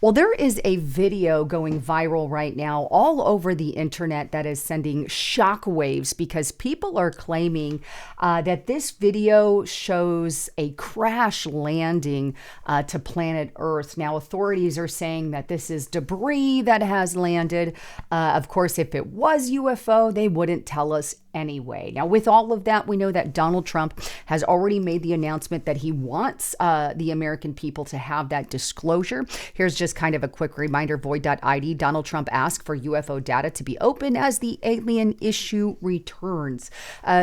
Well, there is a video going viral right now all over the internet that is sending shockwaves because people are claiming that this video shows a crash landing to planet Earth. Now, authorities are saying that this is debris that has landed. Of course, if it was UFO, they wouldn't tell us anyway. Now, with all of that, we know that Donald Trump has already made the announcement that he wants the American people to have that disclosure. Here's just kind of a quick reminder, void.id. Donald Trump asked for UFO data to be open as the alien issue returns.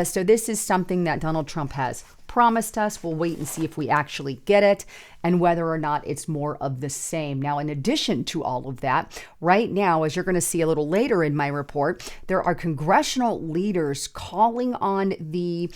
So this is something that Donald Trump has promised us. We'll wait and see if we actually get it and whether or not it's more of the same. Now, in addition to all of that, right now, as you're going to see a little later in my report, there are congressional leaders calling on the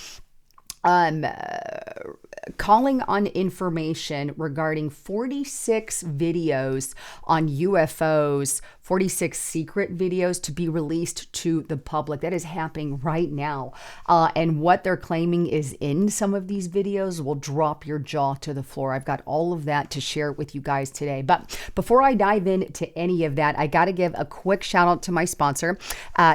calling on information regarding 46 videos on UFOs, 46 secret videos to be released to the public. That is happening right now. And what they're claiming is in some of these videos will drop your jaw to the floor. I've got all of that to share with you guys today. But before I dive into any of that, I got to give a quick shout out to my sponsor,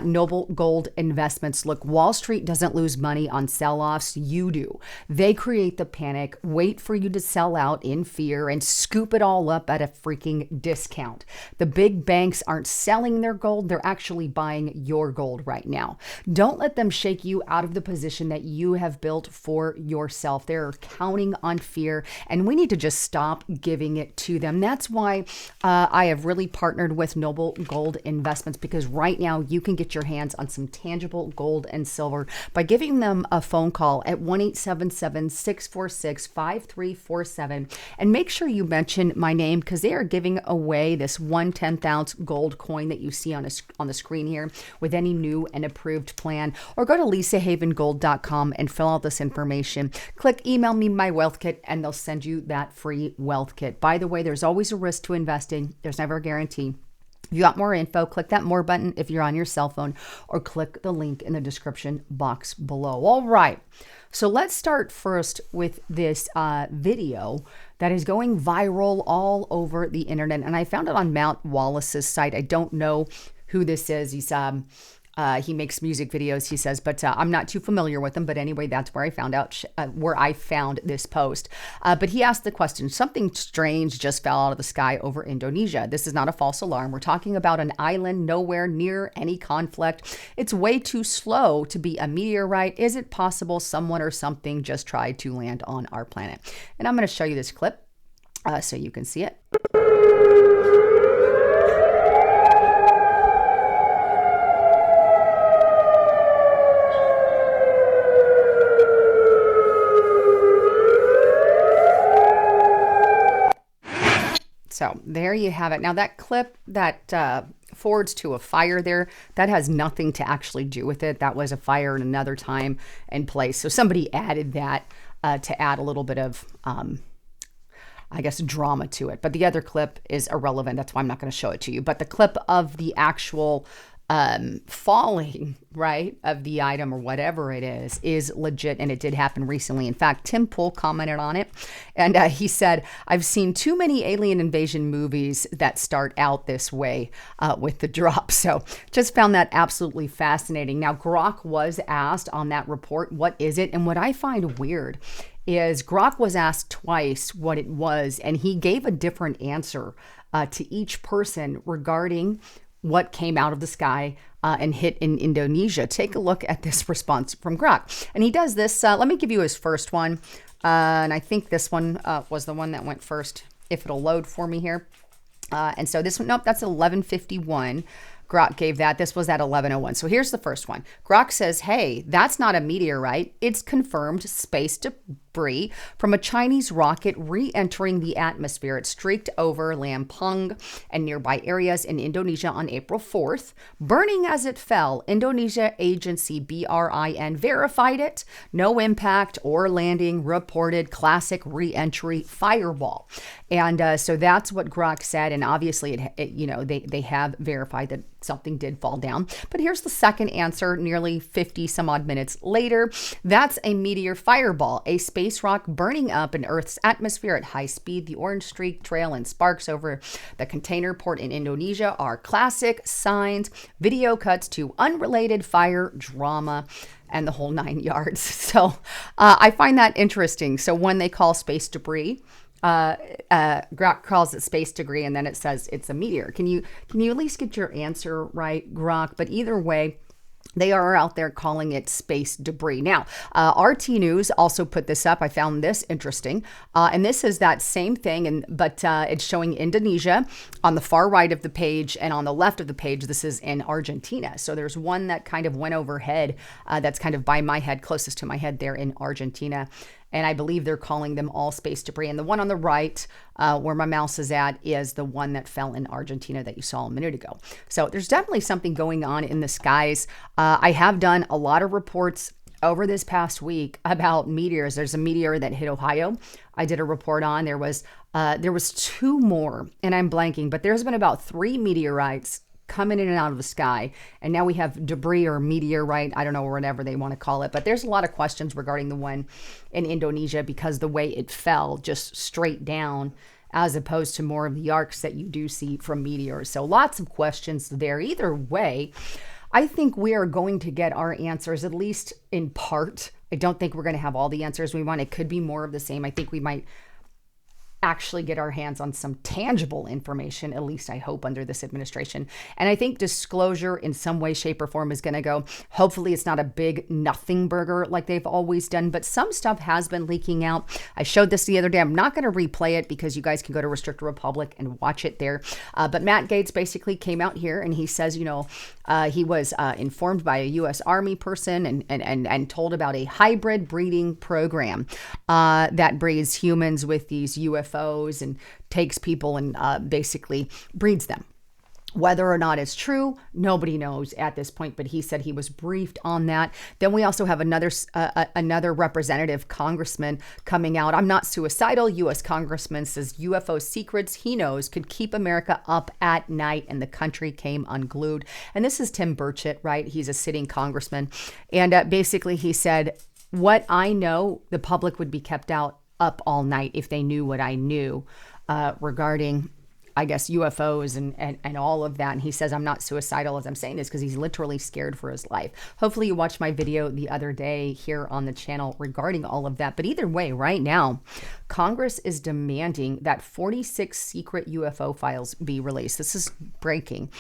Noble Gold Investments. Look, Wall Street doesn't lose money on sell-offs. You do. They create the panic, wait for you to sell out in fear, and scoop it all up at a freaking discount. The big banks aren't selling their gold, they're actually buying your gold right now. Don't let them shake you out of the position that you have built for yourself. They're counting on fear, and we need to just stop giving it to them. That's why I have really partnered with Noble Gold Investments, because right now you can get your hands on some tangible gold and silver by giving them a phone call at 1-877-646-5347, and make sure you mention my name, because they are giving away this 1/10-ounce gold coin that you see on the screen here with any new and approved plan. Or go to lisahavengold.com and fill out this information. Click email me my wealth kit and they'll send you that free wealth kit. By the way, there's always a risk to investing. There's never a guarantee. If you got more info, click that more button if you're on your cell phone, or click the link in the description box below. All right. So let's start first with this video that is going viral all over the internet. And I found it on Mount Wallace's site. I don't know who this is. He makes music videos, he says, but I'm not too familiar with him. But anyway, that's where I found this post. But he asked the question, something strange just fell out of the sky over Indonesia. This is not a false alarm. We're talking about an island nowhere near any conflict. It's way too slow to be a meteorite. Is it possible someone or something just tried to land on our planet? And I'm going to show you this clip so you can see it. So there you have it. Now that clip that forwards to a fire there, that has nothing to actually do with it. That was a fire in another time and place. So somebody added that to add a little bit of, I guess, drama to it. But the other clip is irrelevant. That's why I'm not going to show it to you. But the clip of the actual falling, right, of the item or whatever it is legit, and it did happen recently. In fact, Tim Pool commented on it, and he said, I've seen too many alien invasion movies that start out this way with the drop. So just found that absolutely fascinating. Now, Grok was asked on that report, what is it? And what I find weird is Grok was asked twice what it was, and he gave a different answer to each person regarding what came out of the sky and hit in Indonesia. Take a look at this response from Grok. And he does this. Let me give you his first one. And I think this one was the one that went first, if it'll load for me here. And so this one, nope, that's 11:51. Grok gave that. This was at 11:01. So here's the first one. Grok says, hey, that's not a meteorite. It's confirmed space debris from a Chinese rocket re-entering the atmosphere. It streaked over Lampung and nearby areas in Indonesia on April 4th, burning as it fell. Indonesia agency BRIN verified it. No impact or landing reported. Classic re-entry fireball. And so that's what Grok said. And obviously, they have verified that something did fall down. But here's the second answer, nearly 50 some odd minutes later. That's a meteor fireball. A space space rock burning up in Earth's atmosphere at high speed. The orange streak, trail, and sparks over the container port in Indonesia are classic signs. Video cuts to unrelated fire drama and the whole 9 yards. So I find that interesting. So when they call space debris, Grok calls it space debris, and then it says it's a meteor. Can you at least get your answer right, Grok? But either way, they are out there calling it space debris. Now, RT News also put this up. I found this interesting. And this is that same thing, but it's showing Indonesia on the far right of the page, and on the left of the page, this is in Argentina. So there's one that kind of went overhead, that's kind of by my head, closest to my head there in Argentina. And I believe they're calling them all space debris. And the one on the right, where my mouse is at, is the one that fell in Argentina that you saw a minute ago. So there's definitely something going on in the skies. I have done a lot of reports over this past week about meteors. There's a meteor that hit Ohio. I did a report on. There was 2 more, and I'm blanking, but there's been about 3 meteorites coming in and out of the sky. And now we have debris or meteorite, I don't know, or whatever they want to call it. But there's a lot of questions regarding the one in Indonesia because the way it fell just straight down, as opposed to more of the arcs that you do see from meteors. So lots of questions there. Either way, I think we are going to get our answers, at least in part. I don't think we're going to have all the answers we want. It could be more of the same. I think we might actually get our hands on some tangible information, at least I hope, under this administration. And I think disclosure in some way, shape, or form is going to go. Hopefully it's not a big nothing burger like they've always done, but some stuff has been leaking out. I showed this the other day. I'm not going to replay it because you guys can go to Restrict Republic and watch it there. But Matt Gaetz basically came out here and he says, he was informed by a U.S. Army person and told about a hybrid breeding program that breeds humans with these UFOs and takes people and basically breeds them. Whether or not it's true, nobody knows at this point, but he said he was briefed on that. Then we also have another representative congressman coming out. I'm not suicidal. U.S. congressman says UFO secrets he knows could keep America up at night and the country came unglued. And this is Tim Burchett, right? He's a sitting congressman. And basically he said, what I know, the public would be kept up all night if they knew what I knew regarding, I guess, UFOs and all of that. And he says, I'm not suicidal as I'm saying this because he's literally scared for his life. Hopefully you watched my video the other day here on the channel regarding all of that. But either way, right now, Congress is demanding that 46 secret UFO files be released. This is breaking.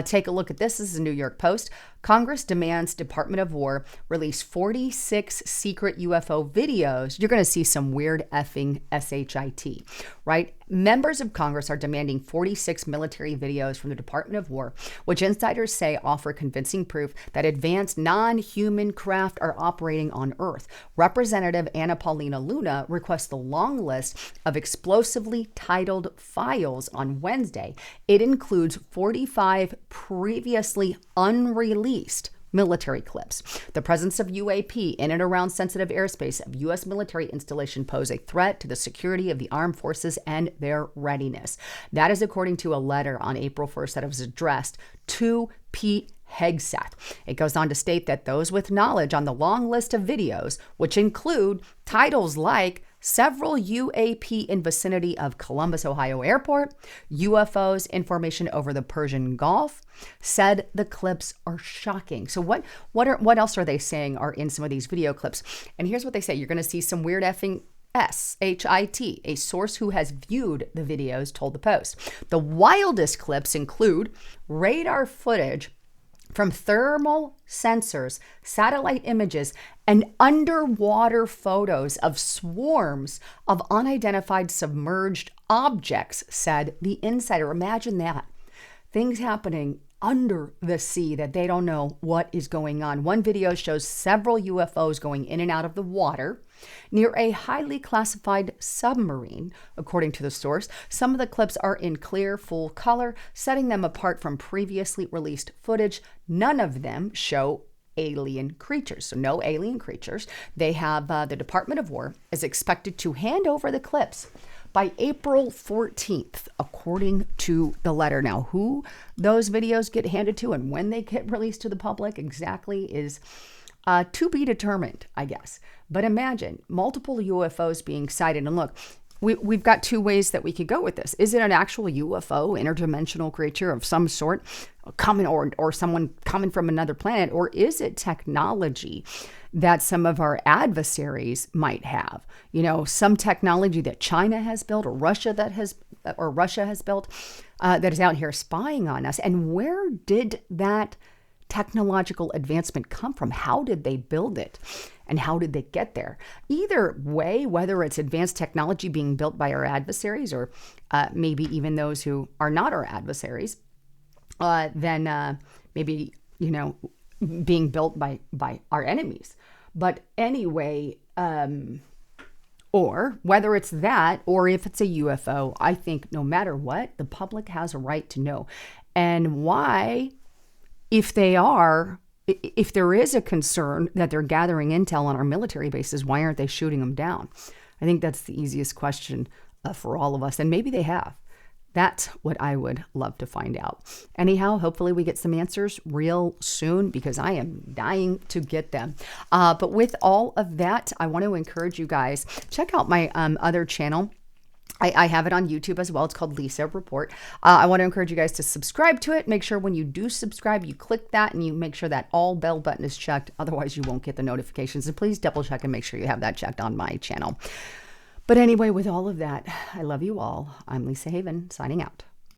Take a look at this. This is a New York Post. Congress demands Department of War release 46 secret UFO videos. You're going to see some weird effing SHIT, right? Members of Congress are demanding 46 military videos from the Department of War, which insiders say offer convincing proof that advanced non-human craft are operating on Earth. Representative Anna Paulina Luna requests the long list of explosively titled files on Wednesday. It includes 45 previously unreleased military clips. The presence of UAP in and around sensitive airspace of U.S. military installation pose a threat to the security of the armed forces and their readiness. That is according to a letter on April 1st that was addressed to Pete Hegseth. It goes on to state that those with knowledge on the long list of videos, which include titles like several UAP in vicinity of Columbus, Ohio airport, UFOs, information over the Persian Gulf, said the clips are shocking. So what else are they saying are in some of these video clips? And here's what they say. You're going to see some weird effing SHIT, a source who has viewed the videos told the Post. The wildest clips include radar footage from thermal sensors, satellite images, and underwater photos of swarms of unidentified submerged objects, said the insider. Imagine that. Things happening under the sea that they don't know what is going on. One video shows several UFOs going in and out of the water near a highly classified submarine, according to the source. Some of the clips are in clear, full color, setting them apart from previously released footage. None of them show alien creatures. So no alien creatures. They have the Department of War is expected to hand over the clips by April 14th, according to the letter. Now, who those videos get handed to and when they get released to the public exactly is To be determined, I guess. But imagine multiple UFOs being sighted. And look, we've got two ways that we could go with this. Is it an actual UFO, interdimensional creature of some sort, coming or someone coming from another planet? Or is it technology that some of our adversaries might have? You know, some technology that China has built or Russia has built that is out here spying on us. And where did that technological advancement come from? How did they build it? And how did they get there? Either way, whether it's advanced technology being built by our adversaries or maybe even those who are not our adversaries, then maybe, you know, being built by our enemies. But anyway, or whether it's that or if it's a UFO, I think no matter what, the public has a right to know. And why, if there is a concern that they're gathering intel on our military bases, why aren't they shooting them down? I think that's the easiest question for all of us. And maybe they have. That's what I would love to find out. Anyhow, hopefully we get some answers real soon because I am dying to get them. But with all of that, I want to encourage you guys, check out my other channel. I have it on YouTube as well. It's called Lisa Report. I want to encourage you guys to subscribe to it. Make sure when you do subscribe, you click that and you make sure that all bell button is checked. Otherwise, you won't get the notifications. And please double check and make sure you have that checked on my channel. But anyway, with all of that, I love you all. I'm Lisa Haven, signing out.